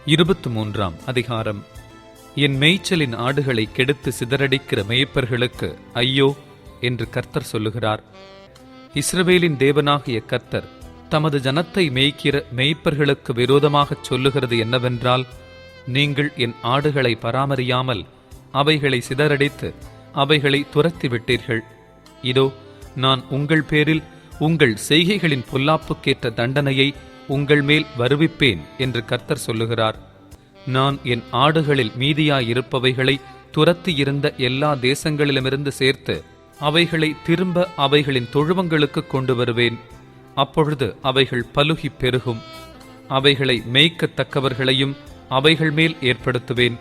23 அதிகாரம். என் மேய்ச்சலின் ஆடுகளை கெடுத்து சிதறடிக்கிற மேய்ப்பர்களுக்கு ஐயோ என்று கர்த்தர் சொல்லுகிறார். இஸ்ரவேலின் தேவனாகிய கர்த்தர் தமது ஜனத்தை மேய்க்கிற மேய்ப்பர்களுக்கு விரோதமாகச் சொல்லுகிறது என்னவென்றால், நீங்கள் என் ஆடுகளை பராமரியாமல் அவைகளை சிதறடித்து அவைகளை துரத்தி விட்டீர்கள். இதோ, நான் உங்கள் பேரில் உங்கள் செய்கைகளின் பொல்லாப்புக்கேற்ற தண்டனையை உங்கள் மேல் வருவிப்பேன் என்று கர்த்தர் சொல்லுகிறார். நான் என் ஆடுகளில் மீதியாயிருப்பவைகளை துரத்தி இருந்த எல்லா தேசங்களிலுமிருந்து சேர்த்து அவைகளை திரும்ப அவைகளின் தொழுவங்களுக்கு கொண்டு வருவேன். அப்பொழுது அவைகள் பலுகி பெருகும். அவைகளை மேய்க்கத்தக்கவர்களையும் அவைகள் மேல் ஏற்படுத்துவேன்.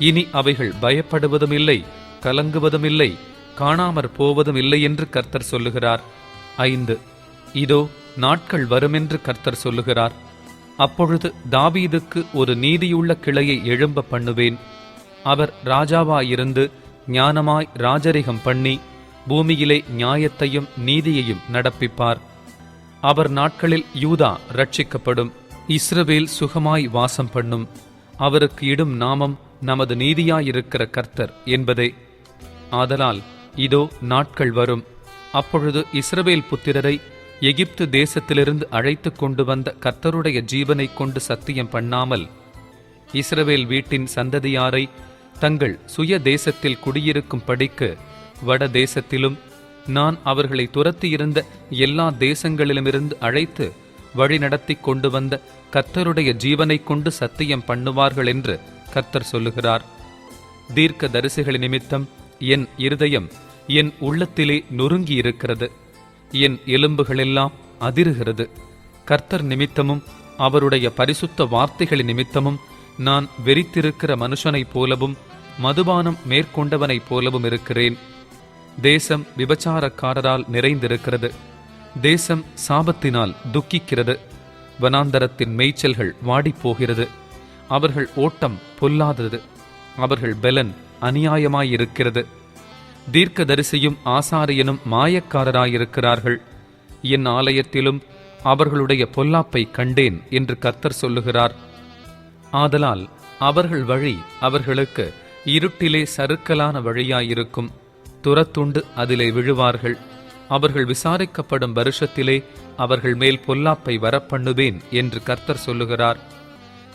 இனி அவைகள் பயப்படுவதும் இல்லை, கலங்குவதும் இல்லை, காணாமற் போவதும் இல்லை என்று கர்த்தர் சொல்லுகிறார். 5. இதோ, நாட்கள் வருமென்று கர்த்தர் சொல்லுகிறார். அப்பொழுது தாவீதுக்கு ஒரு நீதியுள்ள கிளையை எழும்ப பண்ணுவேன். அவர் ராஜாவாயிருந்து ஞானமாய் ராஜரிகம் பண்ணி பூமியிலே நியாயத்தையும் நீதியையும் நடப்பிப்பார். அவர் நாட்களில் யூதா ரட்சிக்கப்படும், இஸ்ரவேல் சுகமாய் வாசம் பண்ணும். அவருக்கு இடும் நாமம் நமது நீதியாயிருக்கிற கர்த்தர் என்பதே. ஆதலால் இதோ, நாட்கள் வரும், அப்பொழுது இஸ்ரவேல் புத்திரரை எகிப்து தேசத்திலிருந்து அழைத்து கொண்டு வந்த கர்த்தருடைய ஜீவனை கொண்டு சத்தியம் பண்ணாமல் இஸ்ரவேல் வீட்டின் சந்ததியாரை தங்கள் சுய தேசத்தில் குடியிருக்கும் படிக்கு வட தேசத்திலும் நான் அவர்களை துரத்தியிருந்த எல்லா தேசங்களிலுமிருந்து அழைத்து வழிநடத்தி கொண்டு வந்த கர்த்தருடைய ஜீவனை கொண்டு சத்தியம் பண்ணுவார்கள் என்று கர்த்தர் சொல்லுகிறார். தீர்க்க தரிசிகளின் நிமித்தம் என் இருதயம் என் உள்ளத்திலே நொறுங்கியிருக்கிறது, என் எலும்புகளெல்லாம் அதிருகிறது. கர்த்தர் நிமித்தமும் அவருடைய பரிசுத்த வார்த்தைகளின் நிமித்தமும் நான் வெறித்திருக்கிற மனுஷனைப் போலவும் மதுபானம் மேற்கொண்டவனைப் போலவும் இருக்கிறேன். தேசம் விபச்சாரக்காரரால் நிறைந்திருக்கிறது. தேசம் சாபத்தினால் துக்கிக்கிறது. வனாந்தரத்தின் மேய்ச்சல்கள் வாடிப்போகிறது. அவர்கள் ஓட்டம் பொல்லாதது, அவர்கள் பெலன் அநியாயமாயிருக்கிறது. தீர்க்கதரிசியும் ஆசாரியனும் மாயக்காரராயிருக்கிறார்கள். என் ஆலயத்திலும் அவர்களுடைய பொல்லாப்பை கண்டேன் என்று கர்த்தர் சொல்லுகிறார். ஆதலால் அவர்கள் வழி அவர்களுக்கு இருட்டிலே சறுக்கலான வழியாயிருக்கும். துரத்துண்டு அதிலே விழுவார்கள். அவர்கள் விசாரிக்கப்படும் வருஷத்திலே அவர்கள் மேல் பொல்லாப்பை வரப்பண்ணுவேன் என்று கர்த்தர் சொல்லுகிறார்.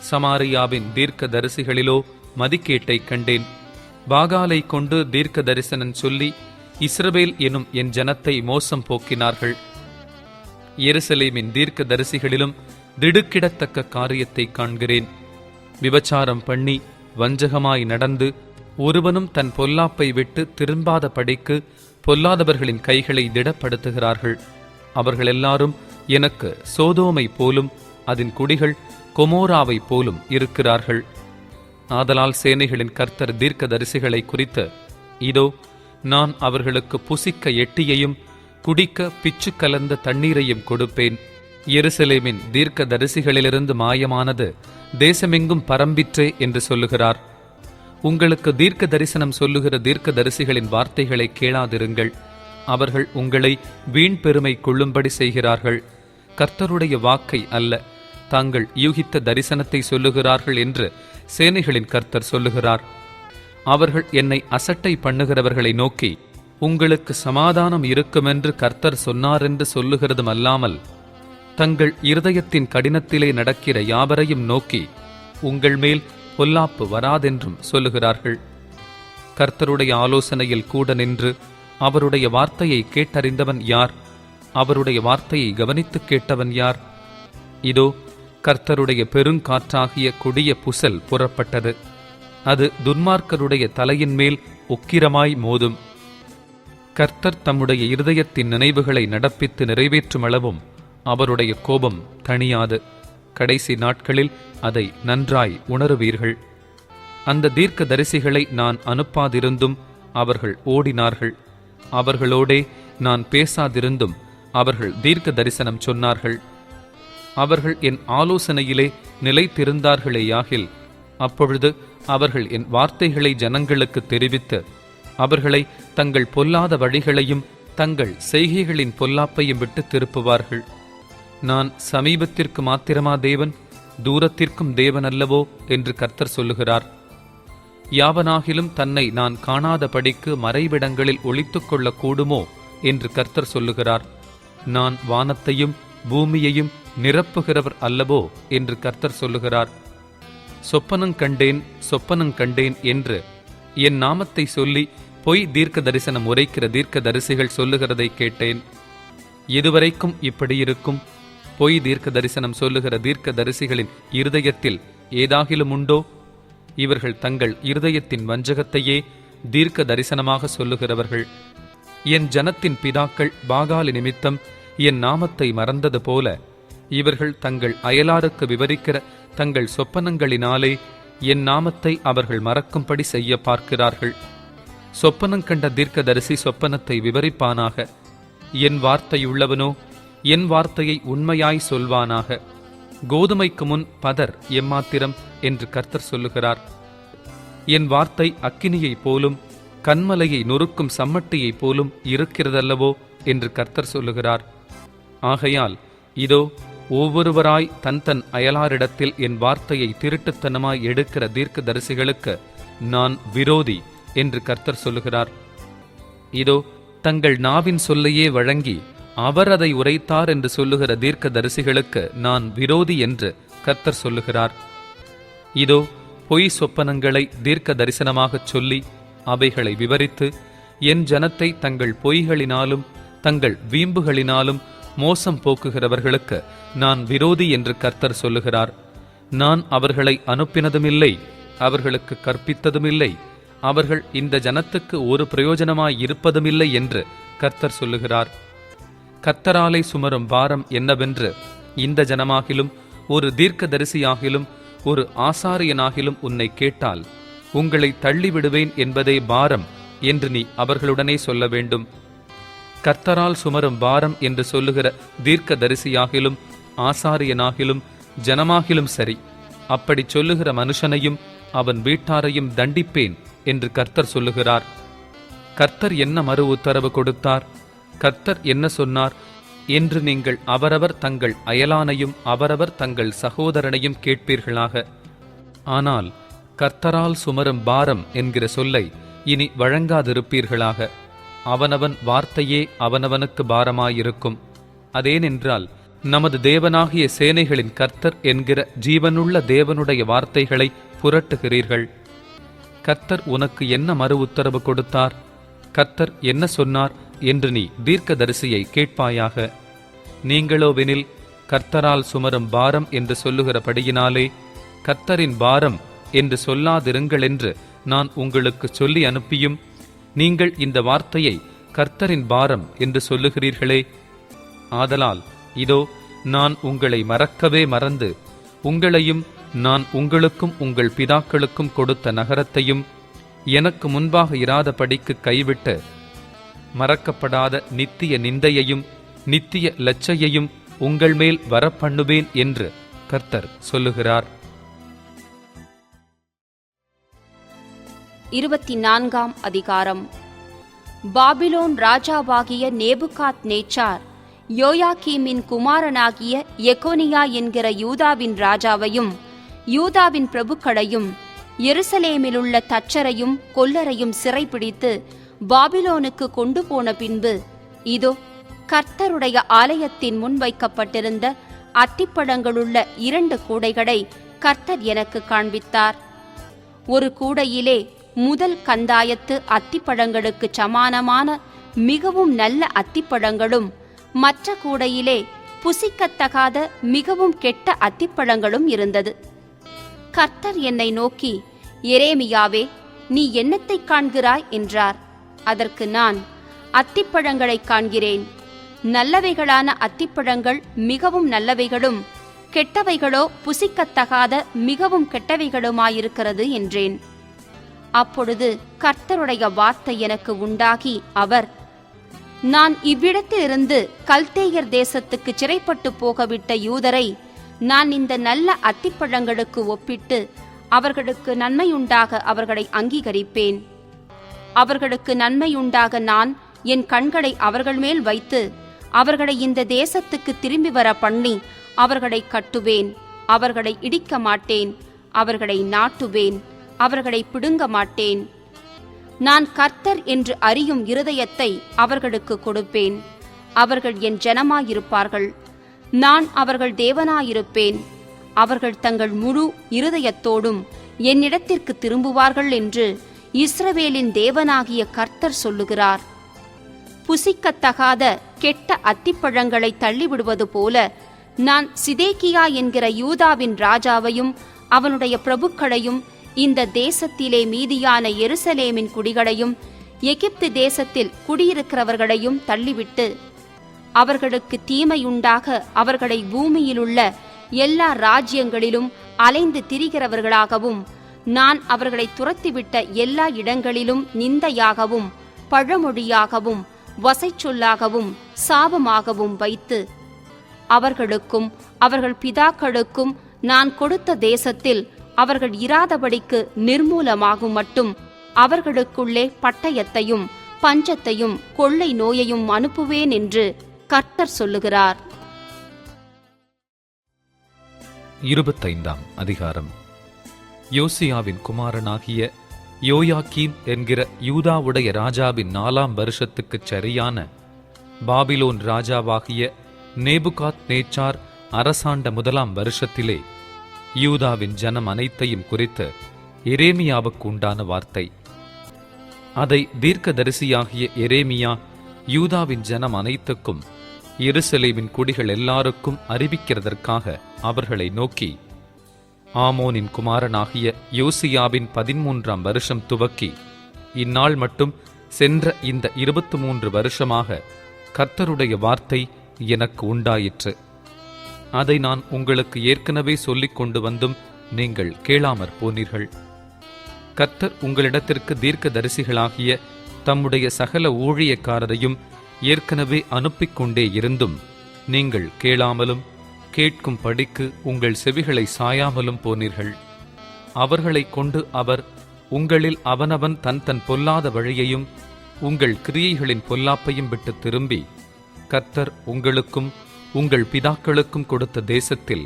சமாரியாவின் தீர்க்க தரிசிகளிலோ மதிக்கேட்டை கண்டேன். பாகாலை கொண்டு தீர்க்க தரிசனம் சொல்லி இஸ்ரவேல் எனும் என் ஜனத்தை மோசம் போக்கினார்கள். எருசலேமின் தீர்க்க தரிசிகளிலும் திடுக்கிடத்தக்க காரியத்தை காண்கிறேன். விபச்சாரம் பண்ணி வஞ்சகமாய் நடந்து ஒருவனும் தன் பொல்லாப்பை விட்டு திரும்பாத படிக்கு பொல்லாதவர்களின் கைகளை திடப்படுத்துகிறார்கள். அவர்கள் எல்லாரும் எனக்கு சோதோமை போலும் அதன் குடிகள் கொமோராவை போலும் இருக்கிறார்கள். ஆதலால் சேனைகளின் கர்த்தர் தீர்க்க தரிசிகளை குறித்து, இதோ, நான் அவர்களுக்கு புசிக்க எட்டியையும் குடிக்க பிச்சு கலந்த தண்ணீரையும் கொடுப்பேன். எருசலேமின் தீர்க்க தரிசிகளிலிருந்து மாயமானது தேசமெங்கும் பரம்பிற்றே என்று சொல்லுகிறார். உங்களுக்கு தீர்க்க தரிசனம் சொல்லுகிற தீர்க்க தரிசிகளின் வார்த்தைகளை கேளாதிருங்கள். அவர்கள் உங்களை வீண் பெருமை கொள்ளும்படி செய்கிறார்கள். கர்த்தருடைய வாக்கை அல்ல, தாங்கள் யூகித்த தரிசனத்தை சொல்லுகிறார்கள் என்று சேனைகளின் கர்த்தர் சொல்லுகிறார். அவர்கள் என்னை அசட்டை பண்ணுகிறவர்களை நோக்கி, உங்களுக்கு சமாதானம் இருக்குமென்று கர்த்தர் சொன்னாரென்று சொல்லுகிறதும் அல்லாமல், தங்கள் இருதயத்தின் கடினத்திலே நடக்கிற யாவரையும் நோக்கி, உங்கள் மேல் பொல்லாப்பு வராதென்றும் சொல்லுகிறார்கள். கர்த்தருடைய ஆலோசனையில் கூட நின்று அவருடைய வார்த்தையை கேட்டறிந்தவன் யார்? அவருடைய வார்த்தையை கவனித்து கேட்டவன் யார்? இதோ, கர்த்தருடைய பெருங்காற்றாகிய கொடிய புசல் புறப்பட்டது. அது துன்மார்க்கருடைய தலையின் மேல் உக்கிரமாய் மோதும். கர்த்தர் தம்முடைய இருதயத்தின் நினைவுகளை நடப்பித்து நிறைவேற்றும் அளவும் அவருடைய கோபம் தணியாது. கடைசி நாட்களில் அதை நன்றாய் உணருவீர்கள். அந்த தீர்க்க தரிசிகளை நான் அனுப்பாதிருந்தும் அவர்கள் ஓடினார்கள். அவர்களோடே நான் பேசாதிருந்தும் அவர்கள் தீர்க்க தரிசனம் சொன்னார்கள். அவர்கள் என் ஆலோசனையிலே நிலைத்திருந்தார்களேயாகில், அப்பொழுது அவர்கள் என் வார்த்தைகளை ஜனங்களுக்கு தெரிவித்து அவர்களை தங்கள் பொல்லாத வழிகளையும் தங்கள் செய்கைகளின் பொல்லாப்பையும் விட்டு திருப்புவார்கள். நான் சமீபத்திற்கு மாத்திரமா தேவன்? தூரத்திற்கும் தேவன் அல்லவோ என்று கர்த்தர் சொல்லுகிறார். யாவனாகிலும் தன்னை நான் காணாதபடிக்கு மறைவிடங்களில் ஒளித்துக் கொள்ளக் கூடுமோ என்று கர்த்தர் சொல்லுகிறார். நான் வானத்தையும் பூமியையும் நிரப்புகிறவர் அல்லவோ என்று கர்த்தர் சொல்லுகிறார். சொப்பனங்கண்டேன் என்று என் நாமத்தை சொல்லி பொய் தீர்க்க தரிசனம் உரைக்கிற தீர்க்க தரிசிகள் சொல்லுகிறதை கேட்டேன். எதுவரைக்கும் இப்படி இருக்கும்? பொய் தீர்க்க தரிசனம் சொல்லுகிற தீர்க்க தரிசிகளின் இருதயத்தில் ஏதாகிலும் உண்டோ? இவர்கள் தங்கள் இருதயத்தின் வஞ்சகத்தையே தீர்க்க தரிசனமாக சொல்லுகிறவர்கள். என் ஜனத்தின் பிதாக்கள் பாகாலி நிமித்தம் என் நாமத்தை மறந்தது போல இவர்கள் தங்கள் அயலாருக்கு விவரிக்கிற தங்கள் சொப்பனங்களினாலே என் நாமத்தை அவர்கள் மறக்கும்படி செய்ய பார்க்கிறார்கள். சொப்பனங்கண்ட தீர்க்கதரிசி சொப்பனத்தை விவரிப்பானாக. என் வார்த்தையுள்ளவனோ என் வார்த்தையை உண்மையாய் சொல்வானாக. கோதுமைக்கு முன் பதர் எம்மாத்திரம் என்று கர்த்தர் சொல்லுகிறார். என் வார்த்தை அக்கினியைப் போலும் கன்மலையை நொறுக்கும் சம்மட்டியைப் போலும் இருக்கிறதல்லவோ என்று கர்த்தர் சொல்லுகிறார். ஆகையால் இதோ, ஒவ்வொருவராய் தன் தன் அயலாரிடத்தில் என் வார்த்தையை திருட்டுத்தனமாய் எடுக்கிற தீர்க்க தரிசிகளுக்கு நான் விரோதி என்று கர்த்தர் சொல்லுகிறார். இதோ, தங்கள் நாவின் சொல்லையே வழங்கி அவர் அதை உரைத்தார் என்று சொல்லுகிற தீர்க்க தரிசிகளுக்கு நான் விரோதி என்று கர்த்தர் சொல்லுகிறார். இதோ, பொய் சொப்பனங்களை தீர்க்க தரிசனமாகச் சொல்லி அவைகளை விவரித்து என் ஜனத்தை தங்கள் பொய்களினாலும் தங்கள் வீம்புகளினாலும் மோசம் போக்குகிறவர்களுக்கு நான் விரோதி என்று கர்த்தர் சொல்லுகிறார். நான் அவர்களை அனுப்பினதுமில்லை, அவர்களுக்கு கற்பித்ததுமில்லை, அவர்கள் இந்த ஜனத்துக்கு ஒரு பிரயோஜனமாயிருப்பதுமில்லை என்று கர்த்தர் சொல்லுகிறார். கர்த்தராலே சுமரும் பாரம் என்னவென்று இந்த ஜனமாகிலும் ஒரு தீர்க்கதரிசியாகிலும் ஒரு ஆசாரியனாகிலும் உன்னை கேட்டால் உங்களை தள்ளிவிடுவேன் என்பதே பாரம் என்று நீ அவர்களுடனே சொல்ல வேண்டும். கர்த்தரால் சுமரும் பாரம் என்று சொல்லுகிற தீர்க்க தரிசியாகிலும் ஆசாரியனாகிலும் ஜனமாகிலும் சரி, அப்படி சொல்லுகிற மனுஷனையும் அவன் வீட்டாரையும் தண்டிப்பேன் என்று கர்த்தர் சொல்லுகிறார். கர்த்தர் என்ன மறு உத்தரவு கொடுத்தார், கர்த்தர் என்ன சொன்னார் என்று நீங்கள் அவரவர் தங்கள் அயலானையும் அவரவர் தங்கள் சகோதரனையும் கேட்பீர்களாக. ஆனால் கர்த்தரால் சுமரும் பாரம் என்கிற சொல்லை இனி வழங்காதிருப்பீர்களாக. அவனவன் வார்த்தையே அவனவனுக்கு பாரமாயிருக்கும். அதேனென்றால் நமது தேவனாகிய சேனைகளின் கர்த்தர் என்கிற ஜீவனுள்ள தேவனுடைய வார்த்தைகளை புரட்டுகிறீர்கள். கர்த்தர் உனக்கு என்ன மறு உத்தரவு கொடுத்தார், கர்த்தர் என்ன சொன்னார் என்று நீ தீர்க்கதரிசியை கேட்பாயாக. நீங்களோவெனில் கர்த்தரால் சுமரும் பாரம் என்று சொல்லுகிறபடியினாலே கர்த்தரின் பாரம் என்று சொல்லாதிருங்கள் என்று நான் உங்களுக்கு சொல்லி அனுப்பியும் நீங்கள் இந்த வார்த்தையை கர்த்தரின் பாரம் என்று சொல்லுகிறீர்களே. ஆதலால் இதோ, நான் உங்களை மறக்கவே மறந்து உங்களையும் நான் உங்களுக்கும் உங்கள் பிதாக்களுக்கும் கொடுத்த நகரத்தையும் எனக்கு முன்பாக இராதபடிக்கு கைவிட்டு மறக்கப்படாத நித்திய நிந்தையையும் நித்திய லட்சையையும் உங்கள் மேல் வரப்பண்ணுவேன் என்று கர்த்தர் சொல்லுகிறார். 24ஆம் அதிகாரம். பாபிலோன் ராஜாவாகிய நேபுகாத் நேச்சார் யோயாக்கீமின் குமாரனாகிய எகோனியா என்கிற யூதாவின் ராஜாவையும் யூதாவின் பிரபுக்களையும் எருசலேமிலுள்ள தச்சரையும் கொல்லரையும் சிறைப்பிடித்து பாபிலோனுக்கு கொண்டு போன பின்பு, இதோ, கர்த்தருடைய ஆலயத்தின் முன் வைக்கப்பட்டிருந்த அத்திப்பழங்களுள்ள 2 கூடைகளை கர்த்தர் எனக்கு காண்பித்தார். ஒரு கூடையிலே முதல் கந்தாயத்து அத்திப்பழங்களுக்கு சமானமான மிகவும் நல்ல அத்திப்பழங்களும், மற்ற கூடையிலே புசிக்கத்தகாத மிகவும் கெட்ட அத்திப்பழங்களும் இருந்தது. கர்த்தர் என்னை நோக்கி, எரேமியாவே, நீ என்னத்தை காண்கிறாய் என்றார். அதற்கு நான், அத்திப்பழங்களை காண்கிறேன். நல்லவைகளான அத்திப்பழங்கள் மிகவும் நல்லவைகளும், கெட்டவைகளோ புசிக்கத்தகாத மிகவும் கெட்டவைகளுமாயிருக்கிறது என்றேன். அப்பொழுது கர்த்தருடைய வார்த்தை எனக்கு உண்டாகி அவர், நான் இவ்விடத்திலிருந்து கல்தேயர் தேசத்துக்கு சிறைப்பட்டு போகவிட்ட யூதரை நான் இந்த நல்ல அத்திப்பழங்களுக்கு ஒப்பிட்டு அவர்களுக்கு நன்மையுண்டாக அவர்களை அங்கீகரிப்பேன். அவர்களுக்கு நன்மையுண்டாக நான் என் கண்களை அவர்கள் மேல் வைத்து அவர்களை இந்த தேசத்துக்கு திரும்பி வர பண்ணி அவர்களை கட்டுவேன். அவர்களை இடிக்க மாட்டேன், அவர்களை நாட்டுவேன், அவர்களை பிடுங்க மாட்டேன். நான் கர்த்தர் என்று அறியும் இருதயத்தை அவர்களுக்கு கொடுப்பேன். அவர்கள் என் ஜனமாயிருப்பார்கள், நான் அவர்கள் தேவனாயிருப்பேன். அவர்கள் தங்கள் முழு இருதயத்தோடும் என்னிடத்திற்கு திரும்புவார்கள் என்று இஸ்ரவேலின் தேவனாகிய கர்த்தர் சொல்லுகிறார். புசிக்கத்தகாத கெட்ட அத்திப்பழங்களை தள்ளிவிடுவது போல நான் சிதேக்கியா என்கிற யூதாவின் ராஜாவையும் அவனுடைய பிரபுக்களையும், இந்த தேசத்திலே மீதியான எருசலேமின் குடிகளையும், எகிப்து தேசத்தில் குடியிருக்கிறவர்களையும் தள்ளிவிட்டு, அவர்களுக்கு தீமையுண்டாக அவர்களை பூமியிலுள்ள எல்லா ராஜ்யங்களிலும் அலைந்து திரிகிறவர்களாகவும், நான் அவர்களை துரத்திவிட்ட எல்லா இடங்களிலும் நிந்தையாகவும் பழமொழியாகவும் வசைச்சொல்லாகவும் சாபமாகவும் வைத்து, அவர்களுக்கும் அவர்கள் பிதாக்களுக்கும் நான் கொடுத்த தேசத்தில் அவர்கள் இராதபடிக்கு நிர்மூலமாகும் மட்டும் அவர்களுக்குள்ளே பட்டயத்தையும் பஞ்சத்தையும் கொள்ளை நோயையும் அனுப்புவேன் என்று கர்த்தர் சொல்லுகிறார். 25ஆம் அதிகாரம். யோசியாவின் குமாரனாகிய யோயாக்கீம் என்கிற யூதாவுடைய ராஜாவின் 4ஆம் வருஷத்துக்குச் சரியான பாபிலோன் ராஜாவாகிய நேபுகாத் நேச்சார் அரசாண்ட 1ஆம் வருஷத்திலே யூதாவின் ஜனம் அனைத்தையும் குறித்து எரேமியாவுக்கு உண்டான வார்த்தை. அதை தீர்க்கதரிசியாகிய எரேமியா யூதாவின் ஜனம் அனைத்துக்கும் எருசலேமின் குடிகள் எல்லாருக்கும் அறிவிக்கிறதற்காக அவர்களை நோக்கி, ஆமோனின் குமாரனாகிய யோசியாவின் 13ஆம் வருஷம் துவக்கி இந்நாள் மட்டும் சென்ற இந்த 23 வருஷமாக கர்த்தருடைய வார்த்தை எனக்கு உண்டாயிற்று. அதை நான் உங்களுக்கு ஏற்கனவே சொல்லிக் கொண்டு வந்தும் நீங்கள் கேளாமற் போனீர்கள். கர்த்தர் உங்களிடத்திற்கு தீர்க்கதரிசிகளாகிய தம்முடைய சகல ஊழியக்காரரையும் ஏற்கனவே அனுப்பிக் கொண்டே இருந்தும் நீங்கள் கேளாமலும் கேட்கும் படிக்கு உங்கள் செவிகளை சாயாமலும் போனீர்கள். அவர்களை கொண்டு அவர் உங்களில் அவனவன் தன் தன் பொல்லாத வழியையும் உங்கள் கிரியைகளின் பொல்லாப்பையும் விட்டு திரும்பி, கர்த்தர் உங்களுக்கும் உங்கள் பிதாக்களுக்கும் கொடுத்த தேசத்தில்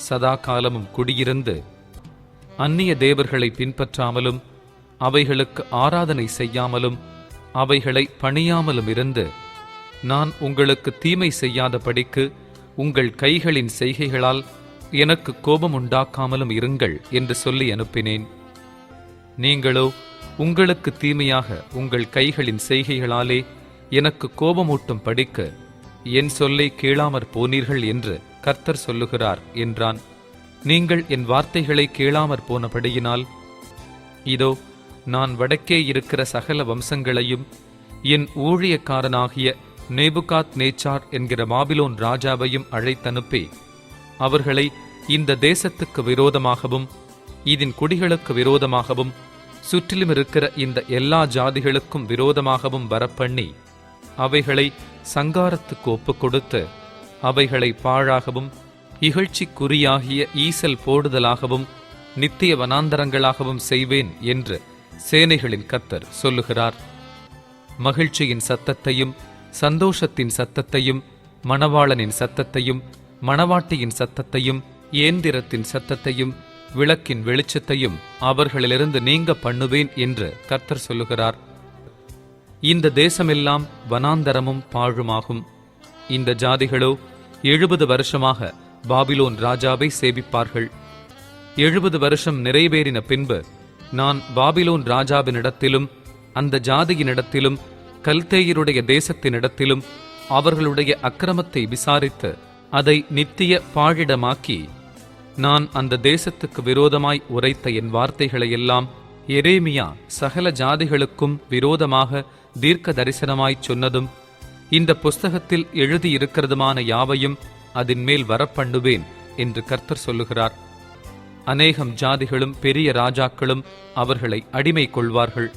சதா காலமும் குடியிருந்து அந்நிய தேவர்களை பின்பற்றாமலும் அவைகளுக்கு ஆராதனை செய்யாமலும் அவைகளை பணியாமலும் இருந்து, நான் உங்களுக்கு தீமை செய்யாதபடிக்கு உங்கள் கைகளின் செய்கைகளால் எனக்கு கோபம் உண்டாக்காமலும் இருங்கள் என்று சொல்லி அனுப்பினேன். நீங்களோ உங்களுக்கு தீமையாக உங்கள் கைகளின் செய்கைகளாலே எனக்கு கோபமூட்டும் படிக்க என் சொல்லை கேளாமற் போனீர்கள் என்று கர்த்தர் சொல்லுகிறார் என்றான். நீங்கள் என் வார்த்தைகளை கேளாமற் போனபடியினால், இதோ நான் வடக்கே இருக்கிற சகல வம்சங்களையும் என் ஊழியக்காரனாகிய நேபுகாத் நேச்சார் என்கிற பாபிலோன் ராஜாவையும் அழைத்தனுப்பி அவர்களை இந்த தேசத்துக்கு விரோதமாகவும் இதன் குடிகளுக்கு விரோதமாகவும் சுற்றிலும் இருக்கிற இந்த எல்லா ஜாதிகளுக்கும் விரோதமாகவும் வரப்பண்ணி அவைகளை சங்காரத்துக்கு ஒப்புக் கொடுத்து அவைகளை பாழாகவும் இகழ்ச்சிக்குறியாகிய ஈசல் போடுதலாகவும் நித்திய வனாந்தரங்களாகவும் செய்வேன் என்று சேனைகளின் கர்த்தர் சொல்லுகிறார். மகிழ்ச்சியின் சத்தத்தையும் சந்தோஷத்தின் சத்தத்தையும் மணவாளனின் சத்தத்தையும் மணவாட்டியின் சத்தத்தையும் ஏந்திரத்தின் சத்தத்தையும் விளக்கின் வெளிச்சத்தையும் அவர்களிலிருந்து நீங்க பண்ணுவேன் என்று கர்த்தர் சொல்லுகிறார். இந்த தேசமெல்லாம் வனாந்தரமும் பாழுமாகும். இந்த ஜாதிகளோ 70 வருஷமாக பாபிலோன் ராஜாவை சேவிப்பார்கள். 70 வருஷம் நிறைவேறின பின்பு நான் பாபிலோன் ராஜாவினிடத்திலும் அந்த ஜாதியினிடத்திலும் கல்தேயருடைய தேசத்தினிடத்திலும் அவர்களுடைய அக்கிரமத்தை விசாரித்து அதை நித்திய பாழிடமாக்கி, நான் அந்த தேசத்துக்கு விரோதமாய் உரைத்த என் வார்த்தைகளையெல்லாம் எரேமியா சகல ஜாதிகளுக்கும் விரோதமாக தீர்க்க தரிசனமாய்ச் சொன்னதும் இந்த புஸ்தகத்தில் எழுதியிருக்கிறதுமான யாவையும் அதன் மேல் வரப்பண்ணுவேன் என்று கர்த்தர் சொல்லுகிறார். அநேகம் ஜாதிகளும் பெரிய ராஜாக்களும் அவர்களை அடிமை கொள்வார்கள்.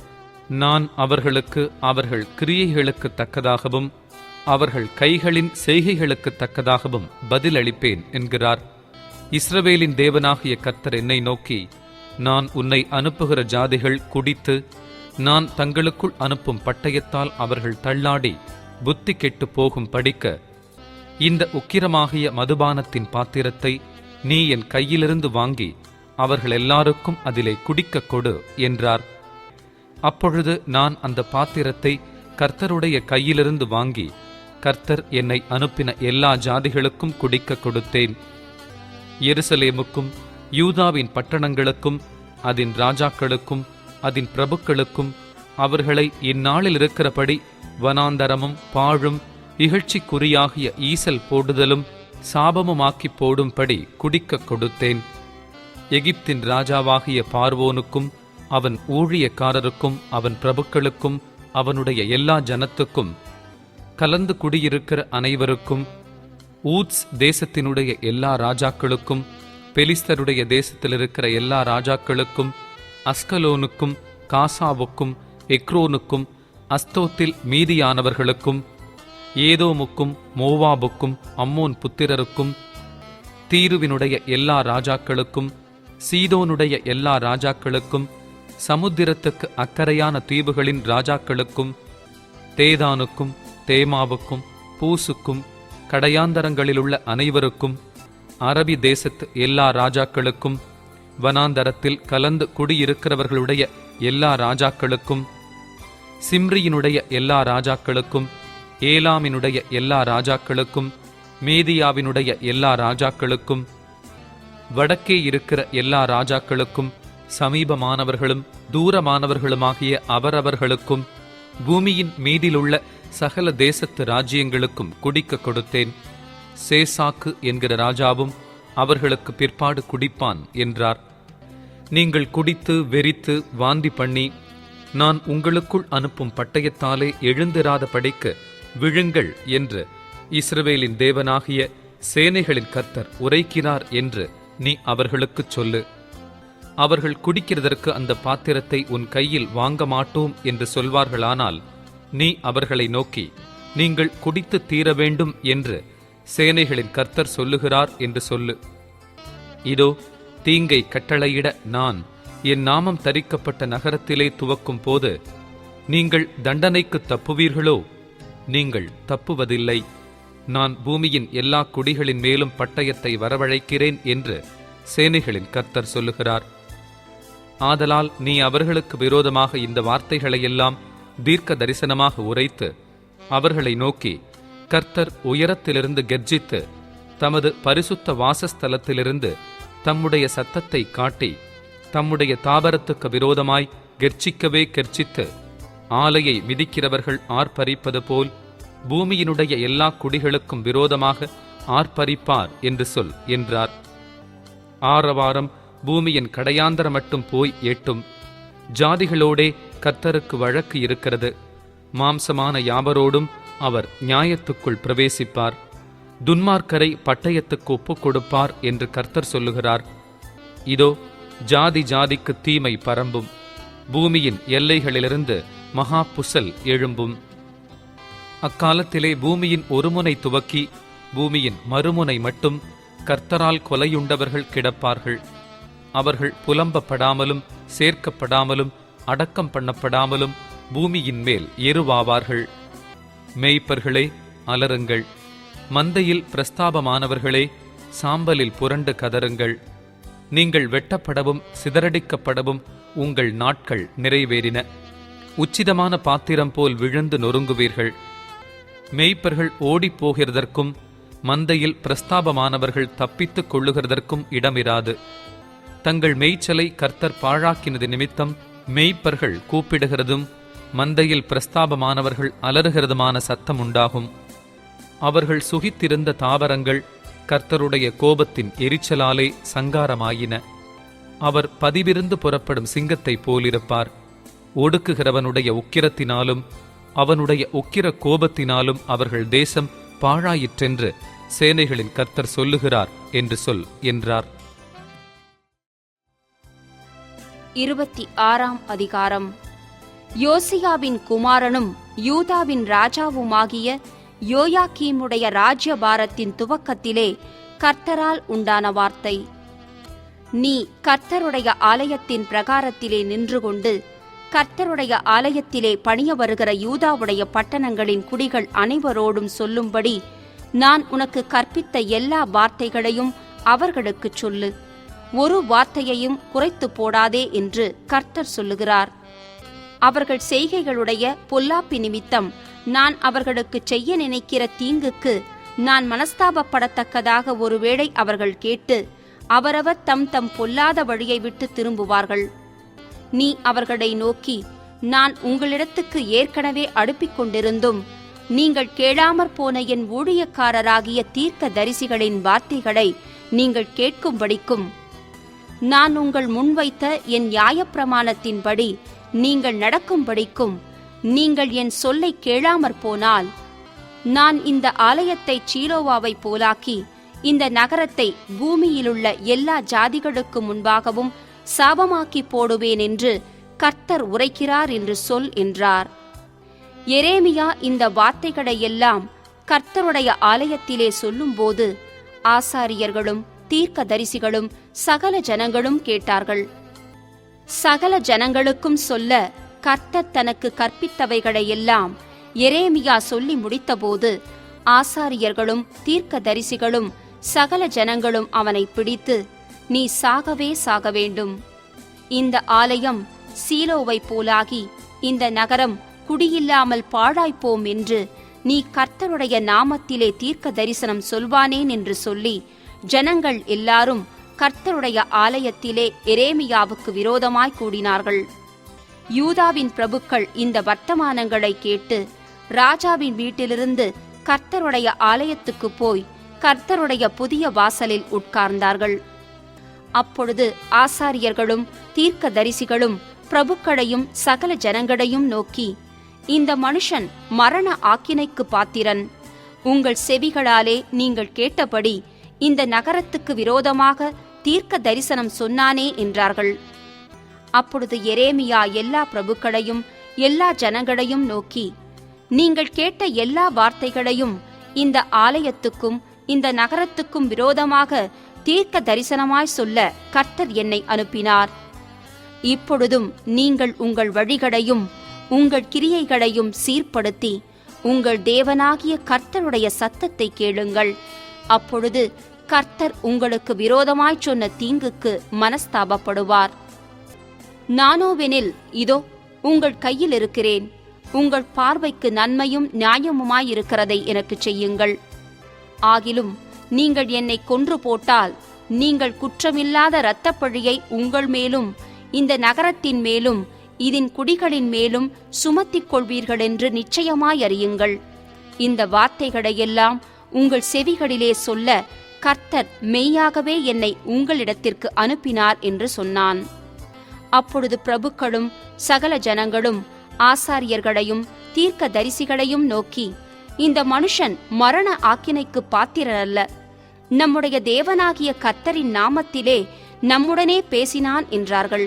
நான் அவர்களுக்கு அவர்கள் கிரியைகளுக்கு தக்கதாகவும் அவர்கள் கைகளின் செய்கைகளுக்கு தக்கதாகவும் பதிலளிப்பேன் என்கிறார். இஸ்ரவேலின் தேவனாகிய கர்த்தர் என்னை நோக்கி, நான் உன்னை அனுப்புகிற ஜாதிகள் குடித்து நான் தங்களுக்குள் அனுப்பும் பட்டயத்தால் அவர்கள் தள்ளாடி புத்தி கெட்டு போகும் படிக்க இந்த உக்கிரமாகிய மதுபானத்தின் பாத்திரத்தை நீ என் கையிலிருந்து வாங்கி அவர்கள் எல்லாருக்கும் அதிலே குடிக்கக் கொடு என்றார். அப்பொழுது நான் அந்த பாத்திரத்தை கர்த்தருடைய கையிலிருந்து வாங்கி கர்த்தர் என்னை அனுப்பின எல்லா ஜாதிகளுக்கும் குடிக்கக் கொடுத்தேன். எருசலேமுக்கும் யூதாவின் பட்டணங்களுக்கும் அதன் ராஜாக்களுக்கும் அதன் பிரபுக்களுக்கும் அவர்களை இந்நாளில் இருக்கிறபடி வனாந்தரமும் பாழும் இகழ்ச்சிக்குறியாகிய ஈசல் போடுதலும் சாபமுமாக்கி போடும்படி குடிக்கக் கொடுத்தேன். எகிப்தின் ராஜாவாகிய பார்வோனுக்கும் அவன் ஊழியக்காரருக்கும் அவன் பிரபுக்களுக்கும் அவனுடைய எல்லா ஜனத்துக்கும் கலந்து குடியிருக்கிற அனைவருக்கும் ஊத்ஸ் தேசத்தினுடைய எல்லா ராஜாக்களுக்கும் பெலிஸ்தருடைய தேசத்தில் இருக்கிற எல்லா ராஜாக்களுக்கும் அஸ்கலோனுக்கும் காசாவுக்கும் எக்ரோனுக்கும் அஸ்தோத்தில் மீதியானவர்களுக்கும் ஏதோமுக்கும் மோவாபுக்கும் அம்மோன் புத்திரருக்கும் தீருவினுடைய எல்லா ராஜாக்களுக்கும் சீதோனுடைய எல்லா ராஜாக்களுக்கும் சமுத்திரத்துக்கு அக்கறையான தீவுகளின் ராஜாக்களுக்கும் தேதானுக்கும் தேமாவுக்கும் பூசுக்கும் கடையாந்தரங்களிலுள்ள அனைவருக்கும் அரபி தேசத்து எல்லா ராஜாக்களுக்கும் வனாந்தரத்தில் கலந்து குடியிருக்கிறவர்களுடைய எல்லா ராஜாக்களுக்கும் சிம்ரியினுடைய எல்லா ராஜாக்களுக்கும் ஏலாமினுடைய எல்லா ராஜாக்களுக்கும் மேதியாவினுடைய எல்லா ராஜாக்களுக்கும் வடக்கே இருக்கிற எல்லா ராஜாக்களுக்கும் சமீபமானவர்களும் தூரமானவர்களுமாகிய அவரவர்களுக்கும் பூமியின் மீதிலுள்ள சகல தேசத்து ராஜ்யங்களுக்கும் குடிக்க கொடுத்தேன். சேசாக்கு என்கிற ராஜாவும் அவர்களுக்கு பிற்பாடு குடிப்பான் என்றார். நீங்கள் குடித்து வெறித்து வாந்தி பண்ணி நான் உங்களுக்குள் அனுப்பும் பட்டயத்தாலே எழுந்திராதபடிக்கு விழுங்கள் என்று இஸ்ரவேலின் தேவனாகிய சேனைகளின் கர்த்தர் உரைக்கிறார் என்று நீ அவர்களுக்குச் சொல்லு. அவர்கள் குடிக்கிறதற்கு அந்த பாத்திரத்தை உன் கையில் வாங்க மாட்டோம் என்று சொல்வார்களானால் நீ அவர்களை நோக்கி நீங்கள் குடித்து தீர வேண்டும் என்று சேனைகளின் கர்த்தர் சொல்லுகிறார் என்று சொல்லு. இதோ தீங்கை கட்டளையிட நான் என் நாமம் தரிக்கப்பட்ட நகரத்திலே துவக்கும் போது நீங்கள் தண்டனைக்கு தப்புவீர்களோ? நீங்கள் தப்புவதில்லை. நான் பூமியின் எல்லா குடிகளின் மேலும் பட்டயத்தை வரவழைக்கிறேன் என்று சேனைகளின் கர்த்தர் சொல்லுகிறார். ஆதலால் நீ அவர்களுக்கு விரோதமாக இந்த வார்த்தைகளையெல்லாம் தீர்க்க தரிசனமாக உரைத்து அவர்களை நோக்கி கர்த்தர் உயரத்திலிருந்து கெர்ஜித்து தமது பரிசுத்த வாசஸ்தலத்திலிருந்து தம்முடைய சத்தத்தை காட்டி தம்முடைய தாபரத்துக்கு விரோதமாய் கெர்ச்சிக்கவே கெர்ச்சித்து ஆலையை மிதிக்கிறவர்கள் ஆர்ப்பரிப்பது போல் பூமியினுடைய எல்லா குடிகளுக்கும் விரோதமாக ஆர்ப்பரிப்பார் என்று சொல் என்றார். ஆரவாரம் பூமியின் கடையாந்தர மட்டும் போய் எட்டும். ஜாதிகளோடே கர்த்தருக்கு வழக்கு இருக்கிறது. மாம்சமான யாவரோடும் அவர் நியாயத்துக்குள் பிரவேசிப்பார். துன்மார்க்கரை பட்டயத்துக்கு ஒப்புக் கொடுப்பார் என்று கர்த்தர் சொல்லுகிறார். இதோ ஜாதி ஜாதிக்கு தீமை பரம்பும். பூமியின் எல்லைகளிலிருந்து மகா புசல் எழும்பும். அக்காலத்திலே பூமியின் ஒருமுனை துவக்கி பூமியின் மறுமுனை மட்டும் கர்த்தரால் கொலையுண்டவர்கள் கிடப்பார்கள். அவர்கள் புலம்பப்படாமலும் சேர்க்கப்படாமலும் அடக்கம் பண்ணப்படாமலும் பூமியின் மேல் எருவாவார்கள். மேய்ப்பர்களே அலறுங்கள், மந்தையில் பிரஸ்தாபமானவர்களே சாம்பலில் புரண்டு கதறுங்கள். நீங்கள் வெட்டப்படவும் சிதறடிக்கப்படவும் உங்கள் நாட்கள் நிறைவேறின. உச்சிதமான பாத்திரம் போல் விழுந்து நொறுங்குவீர்கள். மேய்ப்பர்கள் ஓடிப்போகிறதற்கும் மந்தையில் பிரஸ்தாபமானவர்கள் தப்பித்துக் கொள்ளுகிறதற்கும் இடமிராது. தங்கள் மேய்ச்சலை கர்த்தர் பாழாக்கினது நிமித்தம் மேய்ப்பர்கள் கூப்பிடுகிறதும் மந்தையில் பிரஸ்தாபமானவர்கள் அலறுகிறதுமான சத்தம் உண்டாகும். அவர்கள் சுகித்திருந்த தாவரங்கள் கர்த்தருடைய கோபத்தின் எரிச்சலாலே சங்காரமாயின. அவர் பதிவிருந்து புறப்படும் சிங்கத்தைப் போலிருப்பார். ஒடுக்குகிறவனுடைய உக்கிரத்தினாலும் அவனுடைய உக்கிர கோபத்தினாலும் அவர்கள் தேசம் பாழாயிற்றென்று சேனைகளின் கர்த்தர் சொல்லுகிறார் என்று சொல் என்றார். 26ஆம் அதிகாரம். யோசியாவின் குமாரனும் யூதாவின் ராஜாவுமாகிய யோயாக்கீமுடைய ராஜ்யபாரத்தின் துவக்கத்திலே கர்த்தரால் உண்டான வார்த்தை. நீ கர்த்தருடைய ஆலயத்தின் பிரகாரத்திலே நின்று கொண்டு கர்த்தருடைய ஆலயத்திலே பணிய வருகிற யூதாவுடைய பட்டணங்களின் குடிகள் அனைவரோடும் சொல்லும்படி நான் உனக்கு கற்பித்த எல்லா வார்த்தைகளையும் அவர்களுக்குச் சொல்லு. ஒரு வார்த்தையையும் குறைத்து போடாதே என்று கர்த்தர் சொல்லுகிறார். அவர்கள் செய்கைகளுடைய பொல்லாப்பி நிமித்தம் நான் அவர்களுக்கு செய்ய நினைக்கிற தீங்குக்கு நான் மனஸ்தாபப்படத்தக்கதாக ஒருவேளை அவர்கள் கேட்டு அவரவர் தம் தம் பொல்லாத வழியை விட்டு திரும்புவார்கள். நீ அவர்களை நோக்கி, நான் உங்களிடத்துக்கு ஏற்கனவே அனுப்பிக் கொண்டிருந்தும் நீங்கள் கேளாமற் போன என் ஊழியக்காரராகிய தீர்க்க தரிசிகளின் வார்த்தைகளை நீங்கள் கேட்கும்படிக்கும் நான் உங்கள் முன்வைத்த என் நியாயப்பிரமாணத்தின்படி நீங்கள் நடக்கும்படிக்கும் நீங்கள் என் சொல்லை கேளாமற் போனால் நான் இந்த ஆலயத்தை சீலோவாவை போலாக்கி இந்த நகரத்தை பூமியிலுள்ள எல்லா ஜாதிகளுக்கு முன்பாகவும் சாபமாக்கி போடுவேன் என்று கர்த்தர் உரைக்கிறார் என்று சொல் என்றார். எரேமியா இந்த வார்த்தைகளையெல்லாம் கர்த்தருடைய ஆலயத்திலே சொல்லும்போது ஆசாரியர்களும் தீர்க்கதரிசிகளும் சகல ஜனங்களும் கேட்டார்கள். சகல ஜனங்களுக்கும் சொல்ல கர்த்தர் தனக்கு கற்பித்தவைகளையெல்லாம் எரேமியா சொல்லி முடித்தபோது ஆசாரியர்களும் தீர்க்கதரிசிகளும் சகல ஜனங்களும் அவனை பிடித்து, நீ சாகவே சாக வேண்டும். இந்த ஆலயம் சீலோவை போலாகி இந்த நகரம் குடியில்லாமல் பாழாய்ப்போம் என்று நீ கர்த்தருடைய நாமத்திலே தீர்க்க தரிசனம் சொல்வானேன் என்று சொல்லி ஜனங்கள் எல்லாரும் கர்த்தருடைய ஆலயத்திலே எரேமியாவுக்கு விரோதமாய் கூடினார்கள். யூதாவின் பிரபுக்கள் இந்த வர்த்தமானங்களை கேட்டு ராஜாவின் வீட்டிலிருந்து கர்த்தருடைய ஆலயத்துக்கு போய் கர்த்தருடைய புதிய வாசலில் உட்கார்ந்தார்கள். அப்பொழுது ஆசாரியர்களும் தீர்க்கதரிசிகளும் பிரபுக்களையும் சகல ஜனங்களையும் நோக்கி, இந்த மனுஷன் மரண ஆக்கினைக்கு பாத்திரன். உங்கள் செவிகளாலே நீங்கள் கேட்டபடி இந்த நகரத்துக்கு விரோதமாக தீர்க்க தரிசனம் சொன்னானே என்றார்கள். அப்பொழுது எரேமியா எல்லா பிரபுக்களையும் எல்லா ஜனங்களையும் நோக்கி, நீங்கள் கேட்ட எல்லா வார்த்தைகளையும் இந்த ஆலயத்துக்கும் இந்த நகரத்துக்கும் விரோதமாக தீர்க்க தரிசனமாய் சொல்ல கர்த்தர் என்னை அனுப்பினார். இப்பொழுதும் நீங்கள் உங்கள் வழிகளையும் உங்கள் கிரியைகளையும் சீர்படுத்தி உங்கள் தேவனாகிய கர்த்தருடைய சத்தத்தை கேளுங்கள். அப்பொழுது கர்த்தர் உங்களுக்கு விரோதமாய்ச் சொன்ன தீங்குக்கு மனஸ்தாபப்படுவார். நானோவெனில் இதோ உங்கள் கையில் இருக்கிறேன். உங்கள் பார்வைக்கு நன்மையும் நியாயமுமாயிருக்கிறதை எனக்கு செய்யுங்கள். ஆகிலும் நீங்கள் என்னை கொன்று போட்டால் நீங்கள் குற்றமில்லாத இரத்தப்பழியை உங்கள் மேலும் இந்த நகரத்தின் மேலும் இதன் குடிகளின் மேலும் சுமத்திக் கொள்வீர்கள் என்று நிச்சயமாய் அறியுங்கள். இந்த வார்த்தைகளையெல்லாம் உங்கள் செவிகளிலே சொல்ல கர்த்தர் மெய்யாகவே என்னை உங்களிடத்திற்கு அனுப்பினார் என்று சொன்னான். அப்பொழுது பிரபுக்களும் சகல ஜனங்களும் ஆசாரியர்களையும் தீர்க்க தரிசிகளையும் நோக்கி, இந்த மனுஷன் மரண ஆக்கினைக்கு பாத்திரரல்ல. நம்முடைய தேவனாகிய கர்த்தரின் நாமத்திலே நம்முடனே பேசினான் என்றார்கள்.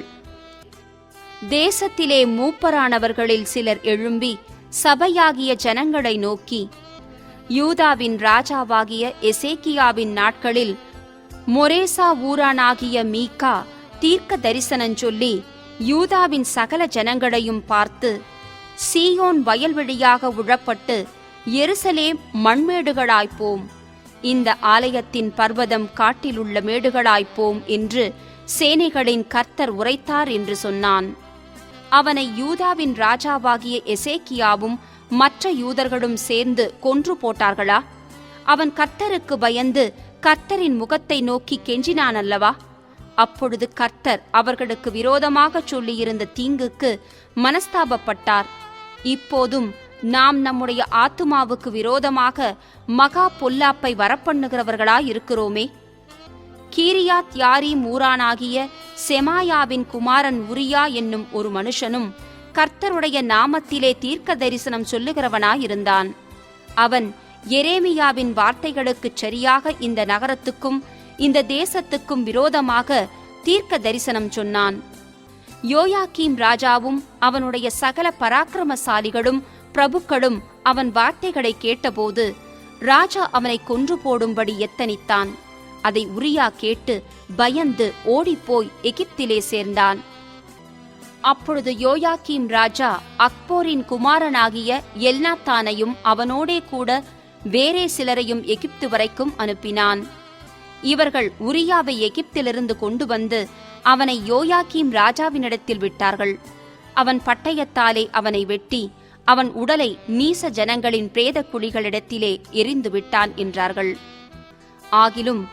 தேசத்திலே மூப்பரானவர்களில் சிலர் எழும்பி சபையாகிய ஜனங்களை நோக்கி, யூதாவின் ராஜாவாகிய எசேக்கியாவின் நாட்களில் மொரேசா ஊரானாகிய மீகா தீர்க்க தரிசனம் சொல்லி யூதாவின் சகல ஜனங்களையும் பார்த்து, சீயோன் வயல்வெளியாக உழப்பட்டு எருசலேம் மண்மேடுகளாய்ப்போம், இந்த ஆலயத்தின் பர்வதம் காட்டிலுள்ள மேடுகளாய்ப்போம் என்று சேனைகளின் கர்த்தர் உரைத்தார் என்று சொன்னான். அவனை யூதாவின் ராஜாவாகிய எசேக்கியாவும் மற்ற யூதர்களும் சேர்ந்து கொன்று போட்டார்களா? அவன் கர்த்தருக்கு பயந்து கர்த்தரின் முகத்தை நோக்கி கெஞ்சினான் அல்லவா? அப்பொழுது கர்த்தர் அவர்களுக்கு விரோதமாக சொல்லியிருந்த தீங்குக்கு மனஸ்தாபப்பட்டார். இப்போதும் நாம் நம்முடைய ஆத்துமாவுக்கு விரோதமாக மகா பொல்லாப்பை வரப்பண்ணுகிறவர்களாயிருக்கிறோமே. கீரியாத் யாரீம் ஊரானாகிய செமாயாவின் குமாரன் உரியா என்னும் ஒரு மனுஷனும் கர்த்தருடைய நாமத்திலே தீர்க்க தரிசனம் சொல்லுகிறவனாயிருந்தான். அவன் எரேமியாவின் வார்த்தைகளுக்குச் சரியாக இந்த நகரத்துக்கும் இந்த தேசத்துக்கும் விரோதமாக தீர்க்க தரிசனம் சொன்னான். யோயாக்கீம் ராஜாவும் அவனுடைய சகல பராக்கிரமசாலிகளும் பிரபுக்களும் அவன் வார்த்தைகளை கேட்டபோது ராஜா அவனை கொன்று போடும்படி எத்தனித்தான். அதை உரியா கேட்டு பயந்து ஓடிப்போய் எகிப்திலே சேர்ந்தான். அப்பொழுது யோயாக்கீம் ராஜா அக்போரின் குமாரனாகிய எல்நாத்தானையும் அவனோடே கூட வேறே சிலரையும் எகிப்து வரைக்கும் அனுப்பினான். இவர்கள் உரியாவை எகிப்திலிருந்து கொண்டு வந்து அவனை யோயாக்கீம் ராஜாவினிடத்தில் விட்டார்கள். அவன் பட்டயத்தாலே அவனை வெட்டி அவன் உடலை நீச ஜனங்களின் பிரேத குழிகளிடத்திலே எறிந்து விட்டான் என்றார்கள். ஆகிலும்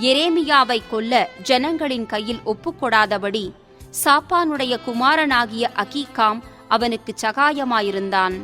எரேமியாவை கொல்ல ஜனங்களின் கையில் ஒப்புக்கொடாதபடி சாப்பானுடைய குமாரனாகிய அகீகாம் அவனுக்கு சகாயமாயிருந்தான்.